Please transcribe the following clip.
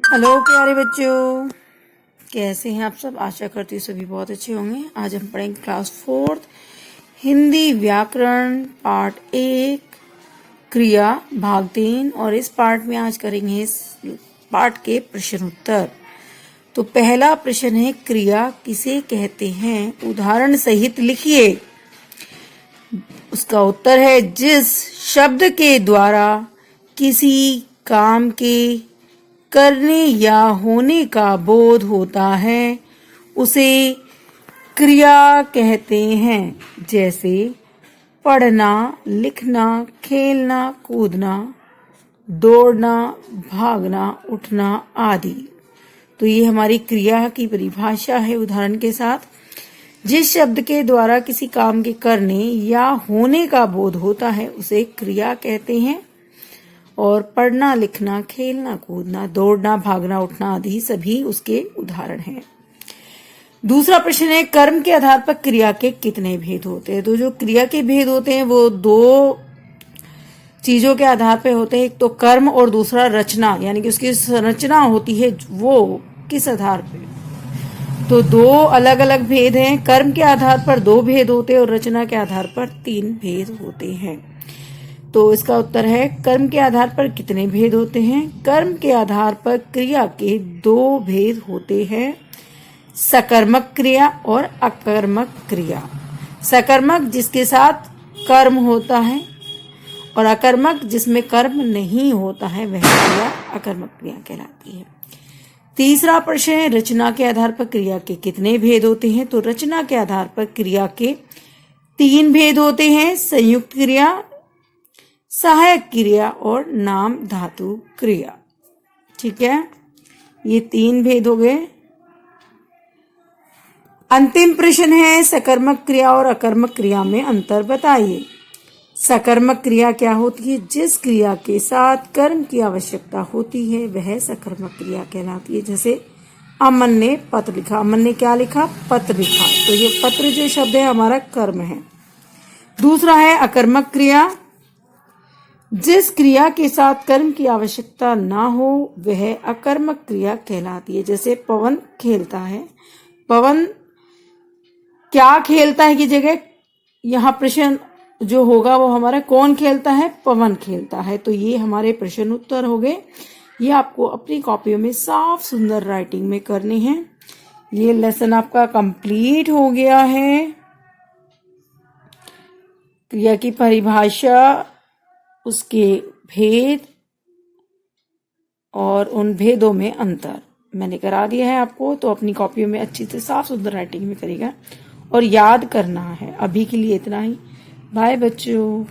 Hello प्यारे बच्चों, कैसे हैं आप सब। आशा करती हूँ सभी बहुत अच्छे होंगे। आज हम पढ़ेंगे क्लास 4 हिंदी व्याकरण पार्ट 1 क्रिया भाग 3 और इस पार्ट में आज करेंगे इस पार्ट के प्रश्न उत्तर। तो पहला प्रश्न है, क्रिया किसे कहते हैं, उदाहरण सहित लिखिए। उसका उत्तर है, जिस शब्द के द्वारा किसी काम के करने या होने का बोध होता है उसे क्रिया कहते हैं। जैसे पढ़ना, लिखना, खेलना, कूदना, दौड़ना, भागना, उठना आदि। तो ये हमारी क्रिया की परिभाषा है उदाहरण के साथ। जिस शब्द के द्वारा किसी काम के करने या होने का बोध होता है उसे क्रिया कहते हैं। और पढ़ना, लिखना, खेलना, कूदना, दौड़ना, भागना, उठना आदि सभी उसके उदाहरण हैं। दूसरा प्रश्न है, कर्म के आधार पर क्रिया के कितने भेद होते हैं। तो जो क्रिया के भेद होते हैं वो दो चीजों के आधार पर होते हैं। एक तो कर्म और दूसरा रचना, यानी कि उसकी संरचना होती है वो किस आधार पे। तो दो अलग अलग भेद हैं। कर्म के आधार पर 2 भेद होते हैं और रचना के आधार पर 3 भेद होते हैं। तो इसका उत्तर है, कर्म के आधार पर कितने भेद होते हैं। कर्म के आधार पर क्रिया के 2 भेद होते हैं, सकर्मक क्रिया और अकर्मक क्रिया। सकर्मक जिसके साथ कर्म होता है और अकर्मक जिसमें कर्म नहीं होता है वह क्रिया अकर्मक क्रिया कहलाती है। तीसरा प्रश्न है, रचना के आधार पर क्रिया के कितने भेद होते हैं। तो रचना के आधार पर क्रिया के 3 भेद होते हैं, संयुक्त क्रिया, सहायक क्रिया और नाम धातु क्रिया। ठीक है, ये 3 भेद हो गए। अंतिम प्रश्न है, सकर्मक क्रिया और अकर्मक क्रिया में अंतर बताइए। सकर्मक क्रिया क्या होती है, जिस क्रिया के साथ कर्म की आवश्यकता होती है वह सकर्मक क्रिया कहलाती है। जैसे अमन ने पत्र लिखा, अमन ने क्या लिखा, पत्र लिखा। तो ये पत्र जो शब्द है हमारा कर्म है। दूसरा है अकर्मक क्रिया, जिस क्रिया के साथ कर्म की आवश्यकता ना हो वह अकर्मक क्रिया कहलाती है। जैसे पवन खेलता है, पवन क्या खेलता है की जगह यहाँ प्रश्न जो होगा वो हमारा कौन खेलता है, पवन खेलता है। तो ये हमारे प्रश्न उत्तर हो गए। ये आपको अपनी कॉपियों में साफ सुंदर राइटिंग में करने हैं। ये लेसन आपका कंप्लीट हो गया है। क्रिया की परिभाषा, उसके भेद और उन भेदों में अंतर मैंने करा दिया है आपको। तो अपनी कॉपियों में अच्छी से साफ सुंदर राइटिंग में करेगा और याद करना है। अभी के लिए इतना ही। बाय बच्चों।